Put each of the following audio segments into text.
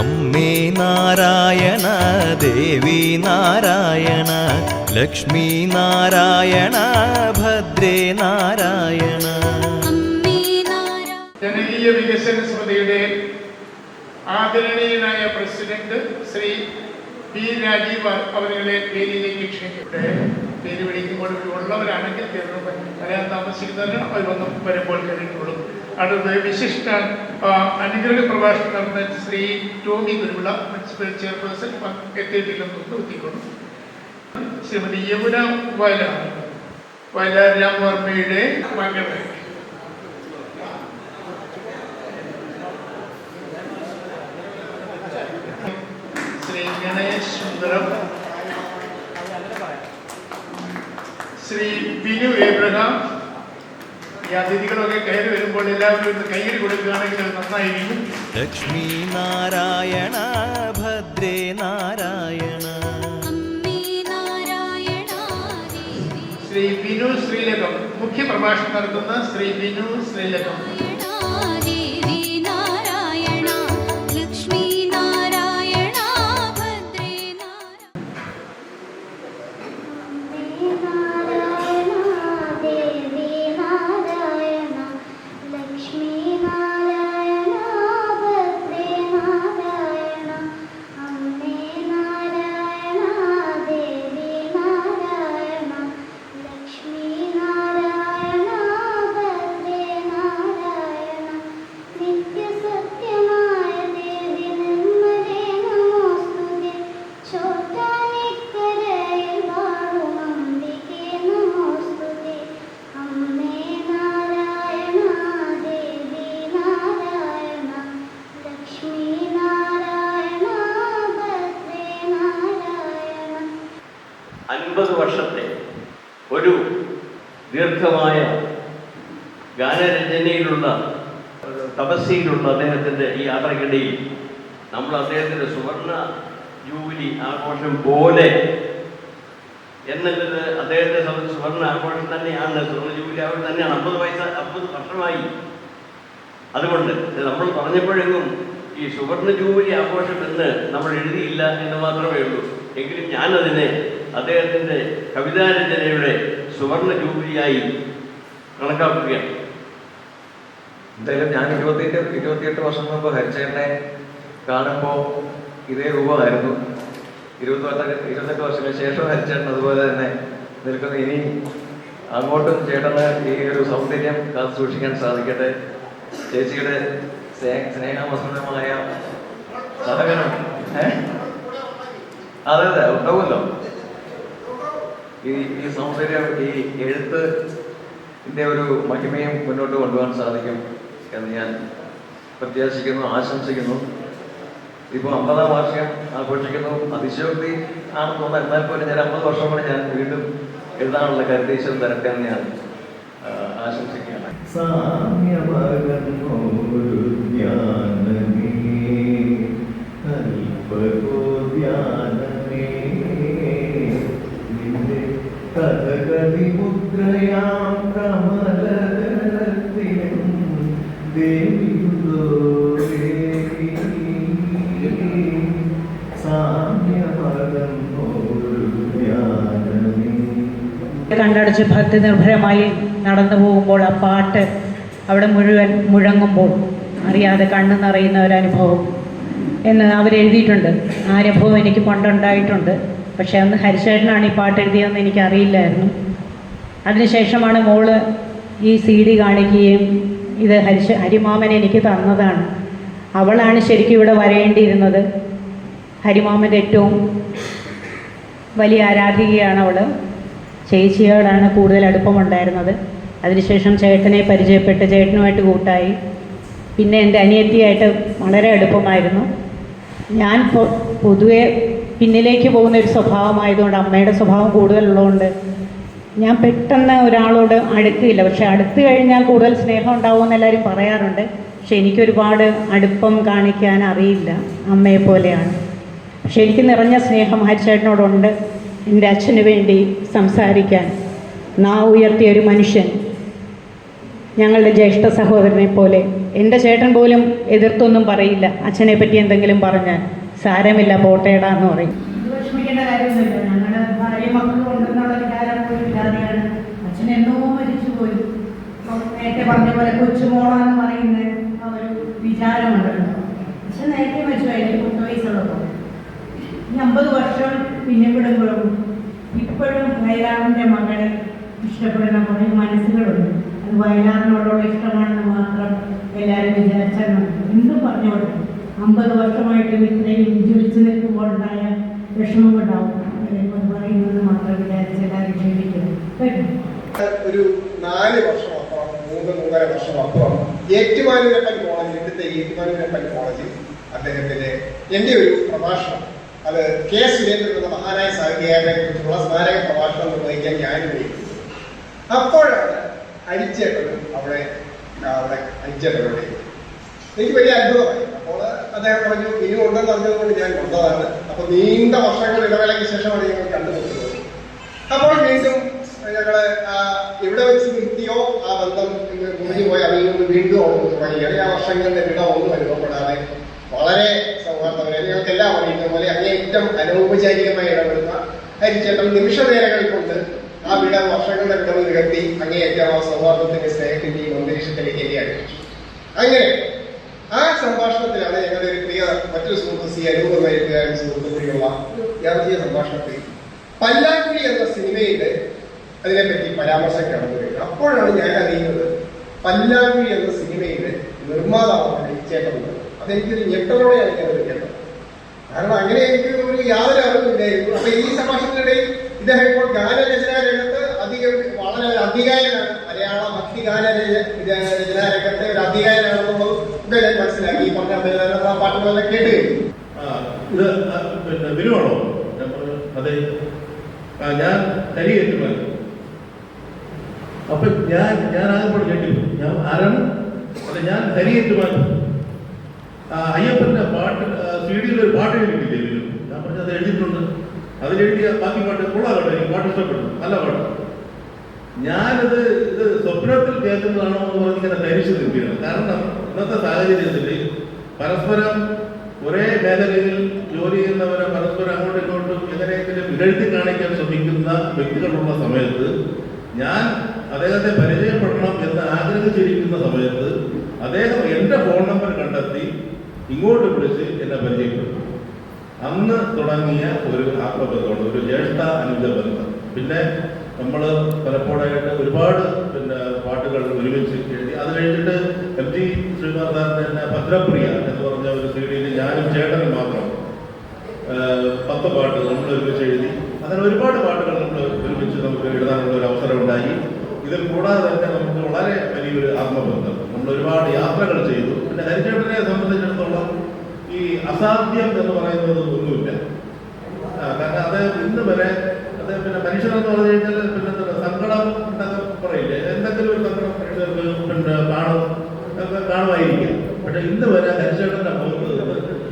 അമ്മേ നാരായണ ദേവി നാരായണ ലക്ഷ്മി നാരായണ ഭദ്രേ നാരായണ. ജനകീയ വികസന സമിതിയുടെ ആദരണീയനായ പ്രസിഡന്റ് ശ്രീ പി രാജീവ് അവരുടെ പേരിലേക്ക് ക്ഷണിക്കട്ടെ. പേര് വിളിക്കുമ്പോൾ ഉള്ളവരാണെങ്കിൽ പറയാൻ താമസിക്കുന്നവരാണ് അവർ വന്ന് വരുമ്പോൾ കഴിഞ്ഞുള്ളൂ. അടുത്ത വിശിഷ്ട അനുഗ്രഹ പ്രഭാഷണം നടന്ന ശ്രീ ടോമി ഗുരുവിള മുനിസിപ്പൽ ചെയർപേഴ്സൺ എത്തിയിട്ടില്ലെന്ന് എത്തിക്കൊണ്ടു. ശ്രീമതി യമുന വയലാരാമവർമ്മയുടെ മകളെ ശ്രീ ഗണേഷ് സുന്ദരം, ശ്രീ ബിനു ഏബ്രഹാം. ഈ അതിഥികളൊക്കെ കയറി വരുമ്പോൾ എല്ലാവരും ഒന്ന് കയ്യിൽ കൊടുക്കുകയാണെങ്കിൽ അത് നന്നായിരിക്കും. ലക്ഷ്മി നാരായണ ഭദ്രേ നാരായണ. ശ്രീ ബിനു ശ്രീലകം മുഖ്യ പ്രഭാഷണം നടത്തുന്ന ശ്രീ ബിനു ശ്രീലകം. വർഷത്തെ ഒരു ദീർഘമായ ഗാനരചനയിലുള്ള തപസ്യയിലുള്ള അദ്ദേഹത്തിൻ്റെ ഈ യാത്രക്കിടയിൽ നമ്മൾ അദ്ദേഹത്തിൻ്റെ സുവർണ ജൂബിലി ആഘോഷം പോലെ എന്നുള്ളത് അദ്ദേഹത്തെ സംബന്ധിച്ച് സുവർണ ആഘോഷം തന്നെയാണ്. സുവർണ ജൂബിലി ആഘോഷം തന്നെയാണ്. 50 വർഷമായി. അതുകൊണ്ട് നമ്മൾ പറഞ്ഞപ്പോഴെങ്ങും ഈ സുവർണ ജൂബിലി ആഘോഷം എന്ന് നമ്മൾ എഴുതിയില്ല എന്ന് മാത്രമേ ഉള്ളൂ. എങ്കിലും ഞാനതിനെ അദ്ദേഹത്തിൻ്റെ കവിതാരചനയുടെ സുവർണ ജൂബിലിയായി കണക്കാക്കുകയാണ്. എന്തായാലും ഞാൻ 28 വർഷം മുമ്പ് ഹരിച്ചേട്ടനെ കാണുമ്പോൾ ഇതേ രൂപമായിരുന്നു. 28 വർഷങ്ങൾക്ക് ശേഷം ഹരിച്ചേട്ടൻ അതുപോലെ തന്നെ നിൽക്കുന്ന. ഇനി അങ്ങോട്ടും ചേട്ടന് ഈ ഒരു സൗന്ദര്യം കാത്തു സൂക്ഷിക്കാൻ സാധിക്കട്ടെ. ചേച്ചിയുടെ സ്നേഹമസൃതമായ സഹകരണം അതെ ഉണ്ടാവുമല്ലോ. ഈ സൗന്ദര്യം, ഈ എഴുത്തിന്റെ ഒരു മഹിമയും മുന്നോട്ട് കൊണ്ടുപോകാൻ സാധിക്കും എന്ന് ഞാൻ പ്രത്യാശിക്കുന്നു, ആശംസിക്കുന്നു. ഇപ്പോൾ 50-ാം വാർഷികം ആഘോഷിക്കുന്നു. അതിശയോക്തി ആണെന്ന് തോന്നുന്നു. എന്നാൽ പോലും ഞാൻ 50 വർഷം കൂടെ ഞാൻ വീണ്ടും എഴുതാനുള്ള കരുതീശ്വരം തരട്ടെ എന്ന് ഞാൻ ആശംസിക്കുകയാണ്. മുദ്രയാം കമലത്തിലും ദേവിയുള്ളോ കണ്ടടച്ച് ഭക്തി നിർഭരമായി നടന്നു പോകുമ്പോൾ ആ പാട്ട് അവിടെ മുഴുവൻ മുഴങ്ങുമ്പോൾ അറിയാതെ കണ്ണു നിറയുന്ന ഒരനുഭവം എന്ന് അവരെഴുതിയിട്ടുണ്ട്. ആ അനുഭവം എനിക്ക് പണ്ടുണ്ടായിട്ടുണ്ട്. പക്ഷേ അന്ന് ഹരിശേഷനാണ് ഈ പാട്ട് എഴുതിയതെന്ന് എനിക്കറിയില്ലായിരുന്നു. അതിനുശേഷമാണ് മോള് ഈ CD കാണിക്കുകയും ഇത് ഹരിമാമൻ എനിക്ക് തന്നതാണ്. അവളാണ് ശരിക്കും ഇവിടെ വരേണ്ടിയിരുന്നത്. ഹരിമാമൻ്റെ ഏറ്റവും വലിയ ആരാധികയാണ് അവൾ. ചേച്ചിയോടാണ് കൂടുതൽ അടുപ്പമുണ്ടായിരുന്നത്. അതിനുശേഷം ചേട്ടനെ പരിചയപ്പെട്ട് ചേട്ടനുമായിട്ട് കൂട്ടായി. പിന്നെ എൻ്റെ അനിയത്തിയായിട്ട് വളരെ അടുപ്പമായിരുന്നു. ഞാൻ പൊതുവെ പിന്നിലേക്ക് പോകുന്നൊരു സ്വഭാവമായതുകൊണ്ട്, അമ്മയുടെ സ്വഭാവം കൂടുതലുള്ളതുകൊണ്ട് ഞാൻ പെട്ടെന്ന് ഒരാളോട് അടുക്കില്ല. പക്ഷെ അടുത്ത് കഴിഞ്ഞാൽ കൂടുതൽ സ്നേഹം ഉണ്ടാവുമെന്ന് എല്ലാവരും പറയാറുണ്ട്. പക്ഷെ എനിക്കൊരുപാട് അടുപ്പം കാണിക്കാൻ അറിയില്ല, അമ്മയെ പോലെയാണ്. പക്ഷെ എനിക്ക് നിറഞ്ഞ സ്നേഹം ഹരിച്ചേട്ടനോടുണ്ട്. എൻ്റെ അച്ഛന് വേണ്ടി സംസാരിക്കാൻ നാവ് ഉയർത്തിയ ഒരു മനുഷ്യൻ. ഞങ്ങളുടെ ജ്യേഷ്ഠ സഹോദരനെ പോലെ. എൻ്റെ ചേട്ടൻ പോലും എതിർത്തൊന്നും പറയില്ല. അച്ഛനെ പറ്റി എന്തെങ്കിലും പറഞ്ഞാൽ സാരമില്ല പോട്ടേടാന്ന് പറയും. വിഷമിക്കേണ്ട കാര്യമൊന്നുമില്ല. ഞങ്ങളുടെ ഭാര്യ മക്കളും ഉണ്ടെന്നുള്ള വിചാരം പോലും ഇല്ലാതെയാണ് അച്ഛൻ എന്നോ മരിച്ചുപോയി. നേരത്തെ പറഞ്ഞ പോലെ കൊച്ചുമോളാന്ന് പറയുന്ന ആ ഒരു വിചാരമുണ്ടല്ലോ. അച്ഛൻ നേരത്തെ മരിച്ചുപോയി. എനിക്ക് 10 വയസ്സുള്ളപ്പോൾ. ഈ 50 വർഷം പിന്നിപ്പെടുമ്പോഴും ഇപ്പോഴും വയലാറിൻ്റെ മകളെ ഇഷ്ടപ്പെടുന്ന കുറേ മനസ്സുകളുണ്ട്. അത് വയലാറിനോടുള്ള ഇഷ്ടമാണെന്ന് മാത്രം എല്ലാവരും വിചാരിച്ചാൽ മതി. എന്തും പറഞ്ഞോട്ടെ, 50 വർഷമായിട്ടും ഇത്രയും ജ്വലിച്ചു നിൽക്കുമ്പോഴുണ്ടായ വിഷമം ഉണ്ടാവും. അത് പറയുന്നത് മാത്രം വിചാരിച്ച് എല്ലാവരും ജീവിക്കണം കേട്ടോ. ഒരു 4 വർഷം അപ്പുറം, 3-3.5 വർഷം അപ്പുറം ഏറ്റുമാനൂരപ്പൻ കോളേജിൽ, ഇവിടുത്തെ ഏറ്റുമാനൂരപ്പൻ കോളേജിൽ അദ്ദേഹത്തിന്റെ എൻ്റെ ഒരു പ്രഭാഷണം, അത് കെ സുരേന്ദ്രൻ എന്ന മഹാനായ സാഹിത്യകാരനെ കുറിച്ചുള്ള സ്മാരക പ്രഭാഷണം നിർവഹിക്കാൻ ഞാനും വഹിക്കുന്നത്. അപ്പോഴാണ് അരിച്ചേട്ടനും അവിടെ അരിച്ചേട്ടനോടെ എനിക്ക് വലിയ അത്ഭുതമായി. അപ്പോൾ അദ്ദേഹം പറഞ്ഞു, ഇനി ഉണ്ടെന്ന് അറിഞ്ഞതുകൊണ്ട് ഞാൻ വന്നതാണ്. അപ്പൊ നീണ്ട വർഷങ്ങൾ ഇടവേളയ്ക്ക് ശേഷമാണ് ഞങ്ങൾ കണ്ടുമുട്ടുന്നത്. അപ്പോൾ വീണ്ടും ഞങ്ങള് എവിടെ വെച്ച് നിർത്തിയോ ആ ബന്ധം മുറിഞ്ഞു പോയി. അതിൽ നിന്ന് വീണ്ടും ഓർമ്മ തുടങ്ങിയാണ്. ആ വർഷങ്ങളുടെ വിടം ഒന്നും അനുഭവപ്പെടാതെ വളരെ സൗഹാർദ്ദപരം ഞങ്ങൾക്ക് എല്ലാം അറിയുന്ന പോലെ അങ്ങേയറ്റം അനൗപചാരികമായി ഇടപെടുന്ന ഹരിച്ചേട്ടൻ നിമിഷ നേരങ്ങൾ കൊണ്ട് ആ വിടവ്, വർഷങ്ങളുടെ വിടവ് നികത്തി അങ്ങേയറ്റം ആ സൗഹാർദ്ദത്തിന്റെ സ്നേഹത്തിന്റെയും അന്തരീക്ഷത്തിലേക്ക് എന്നെ അടുപ്പിച്ചു. അങ്ങനെ ആ സംഭാഷണത്തിലാണ് ഞങ്ങളുടെ ഒരു പ്രിയ മറ്റൊരു സുഹൃത്ത് സി അരൂപമായിട്ടുകാരൻ സുഹൃത്തു കൂടിയുള്ള യാന്ത്രിക സംഭാഷണത്തിൽ പല്ലാക്കുഴി എന്ന സിനിമയുടെ അതിനെപ്പറ്റി പരാമർശം കടന്നു വരുന്നത്. അപ്പോഴാണ് ഞാൻ അറിയുന്നത് പല്ലാക്കുഴി എന്ന സിനിമയുടെ നിർമ്മാതാവാണ് ഹരിച്ചേട്ടൻ. അതെനിക്കൊരു ഞെട്ടലോടെയാണ് ഞാനത് കേട്ടത്. കാരണം അങ്ങനെ എനിക്ക് ഒരു യാതൊരു അറിവില്ലായിരുന്നു. അപ്പൊ ഈ സംഭാഷണത്തിനിടയിൽ ഇദ്ദേഹം ഇപ്പോൾ ഗാനരചനാ രംഗത്ത് വളരെ അധികാരനാണ്. മലയാള ഭക്തി ഗാനരചനാ രംഗത്തെ ഒരു അധികാരനാണെന്നുള്ളത് ഒക്കെ ഞാൻ മനസ്സിലാക്കി. ഈ പറഞ്ഞ പാട്ടുകളെല്ലാം കേട്ട് ഇത് പിന്നെ വിനുവാണോ? അതെ, ഞാൻ കരിയേറ്റുമാൻ. അപ്പൊ ഞാൻ ആകെപ്പാട് കേട്ടിരുന്നു. ഞാൻ ആരാണ്? അതെ, ഞാൻ കരിയേറ്റുമാൻ. അയ്യപ്പന്റെ പാട്ട് CD-യിൽ ഒരു പാട്ട് എഴുതിയിട്ടില്ലേ? ഞാൻ പറഞ്ഞത് അത് എഴുതിയിട്ടുണ്ട്. അതിലെഴുതിയ ബാക്കി പാട്ട് കൊള്ളാകട്ടെ, എനിക്ക് പാട്ട് ഇഷ്ടപ്പെടുന്നു, നല്ല പാട്ട്. ഞാനിത് സ്വപ്നത്തിൽ കേൾക്കുന്നതാണോ എന്ന് പറഞ്ഞ് ഇങ്ങനെ ധരിച്ചു നിൽക്കുകയാണ്. കാരണം ഇന്നത്തെ സാഹചര്യത്തിൽ പരസ്പരം ഒരേ മേഖലയിൽ ജോലി ചെയ്യുന്നവരെ പരസ്പരം അങ്ങോട്ടും ഇങ്ങോട്ടും എങ്ങനെയെങ്കിലും ഇകഴ്ത്തി കാണിക്കാൻ ശ്രമിക്കുന്ന വ്യക്തികളുള്ള സമയത്ത് ഞാൻ അദ്ദേഹത്തെ പരിചയപ്പെടണം എന്ന് ആഗ്രഹിച്ചിരിക്കുന്ന സമയത്ത് അദ്ദേഹം എൻ്റെ ഫോൺ നമ്പർ കണ്ടെത്തി ഇങ്ങോട്ട് വിളിച്ച് എന്നെ പരിചയപ്പെടുന്നു. അന്ന് തുടങ്ങിയ ഒരു ആത്മബന്ധമാണ്, ഒരു ജ്യേഷ്ഠ അനുജ ബന്ധം. പിന്നെ നമ്മൾ പലപ്പോഴായിട്ട് ഒരുപാട് പാട്ടുകൾ ഒരുമിച്ച് എഴുതി. അത് കഴിഞ്ഞിട്ട് MG ശ്രീകുമാർ സാറിന്റെ തന്നെ ഭദ്രപ്രിയ എന്ന് പറഞ്ഞ ഒരു CD-യിൽ ഞാനും ചേട്ടനും മാത്രം 10 പാട്ട് നമ്മൾ ഒരുമിച്ച് എഴുതി. അങ്ങനെ ഒരുപാട് പാട്ടുകൾ നമ്മൾ ഒരുമിച്ച് നമുക്ക് എഴുതാനുള്ള ഒരു അവസരം ഉണ്ടായി. ഇതിൽ കൂടാതെ തന്നെ നമുക്ക് വളരെ വലിയൊരു ആത്മബന്ധം. നമ്മൾ ഒരുപാട് യാത്രകൾ ചെയ്തു. പിന്നെ ഹരിച്ചേട്ടനെ സംബന്ധിച്ചിടത്തോളം ഈ അസാധ്യം എന്ന് പറയുന്നത് ഒന്നുമില്ല. കാരണം അത് ഇന്ന് വരെ അത് പിന്നെ മനുഷ്യനെന്ന് പറഞ്ഞു കഴിഞ്ഞാൽ പിന്നെ സങ്കടം ഉണ്ടെന്ന് പറയില്ലേ, എന്തെങ്കിലും ഒരു സങ്കടം മനുഷ്യർക്ക് കാണുമായിരിക്കും. പക്ഷെ ഇന്ന് വരെ ഹരിച്ചേട്ടന്റെ മുഖത്ത്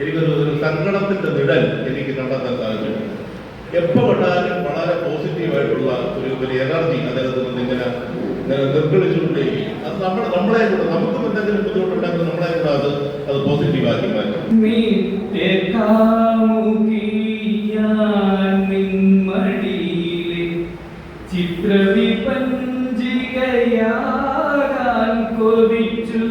എനിക്കൊരു സങ്കടത്തിന്റെ നിഴൽ എനിക്ക് കണ്ടെത്താൻ സാധിച്ചു. എപ്പോൾ കണ്ടാലും വളരെ പോസിറ്റീവായിട്ടുള്ള ഒരു എനർജി അദ്ദേഹത്തിൽ നിന്ന് ഇങ്ങനെ നിർഗളിച്ചുകൊണ്ടേയിരിക്കും. അത് നമ്മളെ കൂടെ നമുക്കും എന്തെങ്കിലും ബുദ്ധിമുട്ടുണ്ടെങ്കിൽ നമ്മളെ കൂടെ അത് പോസിറ്റീവാക്കി മാറ്റും. ചിത്രവിപഞ്ചികയാകാൻ കൊതിച്ചു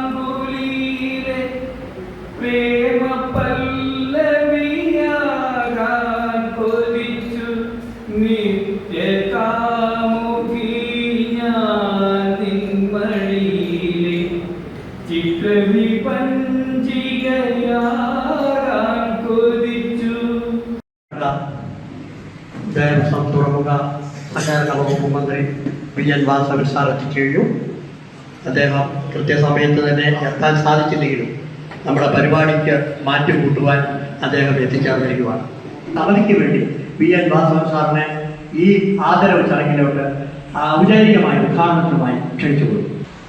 ആമൃണാളമൃദുലാംഗുലീരെ പ്രേമ പല്ലവിയാകാൻ കൊതിച്ചു നിത്യകാമുകി ഞാൻ നിൻമടിയിലെ ചിത്രവിപഞ്ചികയാകാൻ കൊതിച്ചു. ദേവസ്വം തുറമുഖ സഹകരണ വകുപ്പ് മന്ത്രി PN വാസവൻ സാർ എത്തിക്കഴിഞ്ഞു. അദ്ദേഹം കൃത്യസമയത്ത് തന്നെ എത്താൻ സാധിച്ചില്ലെങ്കിലും നമ്മുടെ പരിപാടിക്ക് മാറ്റുകൂട്ടുവാൻ അദ്ദേഹം എത്തിച്ചേർന്നിരിക്കുകയാണ്. അവധിക്ക് വേണ്ടി PN വാസവൻ സാറിനെ ഈ ആദരവ് ചടങ്ങിലോട്ട് ഔപചാരികമായി ഉദ്ഘാടനത്തിനുമായി ക്ഷണിച്ചുകൊള്ളു.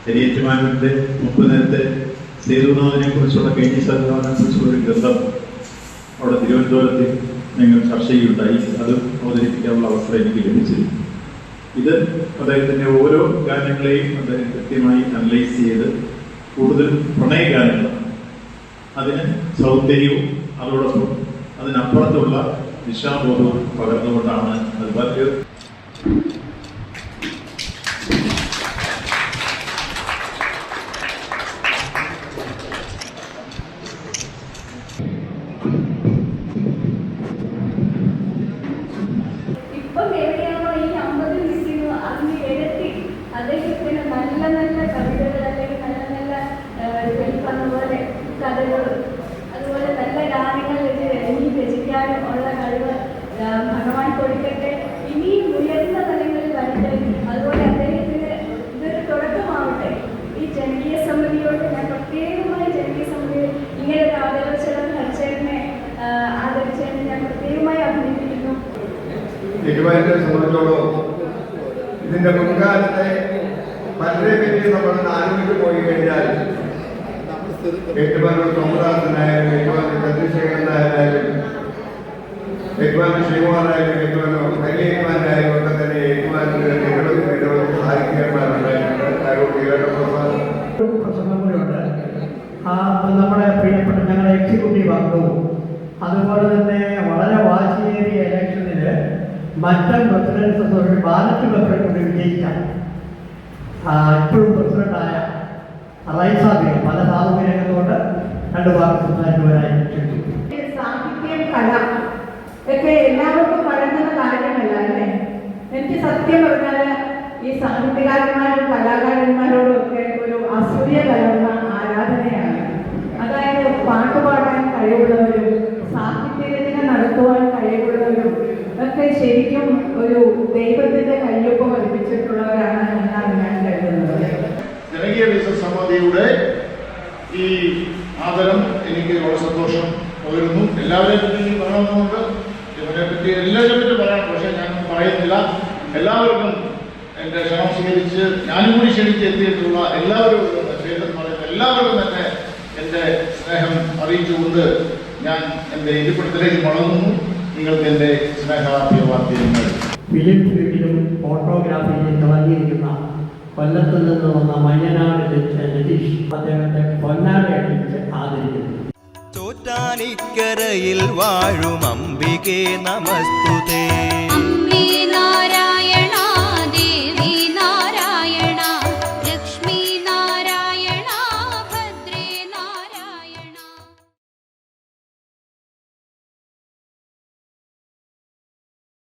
കരിയേറ്റുമാനൂരിന്റെ മുമ്പ് നേരത്തെ സേതുനാഥനെ കുറിച്ചുള്ള KG സേതുനാഥനെ കുറിച്ചുള്ള ഒരു ഗ്രന്ഥം അവിടെ തിരുവനന്തപുരത്ത് ഞങ്ങൾ ചർച്ച ചെയ്യുകയുണ്ടായി. അത് അവതരിപ്പിക്കാനുള്ള അവസരം എനിക്ക് ലഭിച്ചിരുന്നു. ഇത് അദ്ദേഹത്തിൻ്റെ ഓരോ ഗാനങ്ങളെയും അദ്ദേഹം കൃത്യമായി അനലൈസ് ചെയ്ത് കൂടുതലും പ്രണയഗാനങ്ങളാണ്. അതിന് സൗന്ദര്യവും അതോടൊപ്പം അതിനപ്പുറത്തുള്ള ദിശാബോധവും പകർന്നുകൊണ്ടാണ് അത് പറഞ്ഞത്. ഇപ്പം എവിടെയാണോ ഈ 50 മിസ്സിനോ അതിന് ഇരട്ടി അദ്ദേഹത്തിന് നല്ല നല്ല കവിതകൾ അല്ലെങ്കിൽ നല്ല നല്ല പറഞ്ഞ കഥകൾ അതുപോലെ നല്ല ഗാനങ്ങൾ ഇനി രചിക്കാനും ഉള്ള കഴിവ് ഭഗവാൻ കൊടുക്കട്ടെ. ഇനിയും ഉയർന്ന തലങ്ങളിൽ വരട്ടെ. അതുപോലെ അദ്ദേഹത്തിന് ഇതൊരു തുടക്കമാവട്ടെ. ഈ ജനകീയ സമിതിയോട് ഞാൻ പ്രത്യേകമായി ജനകീയ സമിതി ഇങ്ങനെ ഒരു ആദരവച്ചടം ഹരിച്ചേട്ടനെ ആദരിച്ചതിന് ഞാൻ പ്രത്യേകമായി അഭിനന്ദിക്കുന്നു. ഏറ്റുമാനൂരിനെ സംബന്ധിച്ചോളം ഇതിന്റെ മുൻകാലത്തെ പലരെ പറ്റി നമ്മൾ ആലോചിച്ച് പോയി കഴിഞ്ഞാൽ ഏറ്റുമാനൂർ സോമദാസനായാലും ഏറ്റുമാനൂർ ചന്ദ്രശേഖരനായാലും ഏറ്റുമാനൂർ ശ്രീകുമാറായാലും ഏറ്റുമാനൂർ ഹരിയേറ്റുമാനായാലും ഒക്കെ തന്നെ ഏറ്റുമാനൂരിൽ നിരവധി സാഹിത്യകാരന്മാരുണ്ടായിട്ടുണ്ട്. പ്രസംഗം കൂടിയുണ്ട്. നമ്മുടെ പ്രിയപ്പെട്ട ഞങ്ങളുടെ എക്സിക്യൂട്ടീവ് അംഗവും അതുപോലെ തന്നെ വളരെ വാശിയേറിയ ഇലക്ഷനിൽ മറ്റം പ്രസിഡൻസ് അതോറിറ്റി ബാലറ്റ് പേപ്പറെ കൊണ്ട് വിജയിച്ച ഇപ്പോഴും പ്രസിഡന്റായ റൈസാബിയെ പല സാഹചര്യങ്ങളുകൊണ്ട് 2 വാക്ക് സംസാരിക്കുവാനായി ക്ഷണിച്ചു. സാഹിത്യം, കല ഒക്കെ എല്ലാവർക്കും പഴകുന്ന കാര്യമല്ല അല്ലേ? എനിക്ക് സത്യം പറഞ്ഞാൽ ഈ സാഹിത്യകാരന്മാരും കലാകാരന്മാരോടും ഒക്കെ ഒരു അസൂയ കലർന്ന ആരാധനയാണ്. അതായത് പാട്ടുപാടാൻ കഴിവുള്ളവരും സാഹിത്യരചന നടത്തുവാൻ കഴിവുള്ളവരും ഒക്കെ ശരിക്കും ഒരു ദൈവത്തിന്റെ കയ്യൊപ്പം പഠിപ്പിച്ചിട്ടുള്ളവരാണ് എന്നാണ് ഞാൻ കരുതുന്നത്. ജനകീയ വികസന സമിതിയുടെ ഈ ആദരം എനിക്ക് വളരെ സന്തോഷം പകരുന്നു. എല്ലാവരെയും പറ്റി പറയണമെന്നുണ്ട്. ഇവരെ പറ്റി എല്ലാവരെ പറ്റി പറയണം. പക്ഷേ ഞാൻ പറയുന്നില്ല. എല്ലാവർക്കും എൻ്റെ ക്ഷണം സ്വീകരിച്ച് ഞാനും കൂടി ക്ഷണിച്ച് എത്തിയിട്ടുള്ള എല്ലാവരും പറയുന്ന എല്ലാവർക്കും തന്നെ എൻ്റെ സ്നേഹം അറിയിച്ചുകൊണ്ട് ഞാൻ എൻ്റെ ഇരിപ്പിടത്തിലേക്ക് മടങ്ങുന്നു. നിങ്ങൾക്ക് എൻ്റെ സ്നേഹാഭിവാദ്യങ്ങൾ. ഫിലിം ഫീൽഡിലും ഫോട്ടോഗ്രാഫിയിലും തിളങ്ങിയിരിക്കുന്ന കൊല്ലത്തു നിന്ന് വന്ന മയ്യനാട് രതീഷ് അദ്ദേഹത്തെ പൊന്നാട അണിയിച്ച് ആദരിക്കുന്നു. ചോറ്റാനിക്കരയിൽ വാഴും അംബികേ നമസ്തുതേ.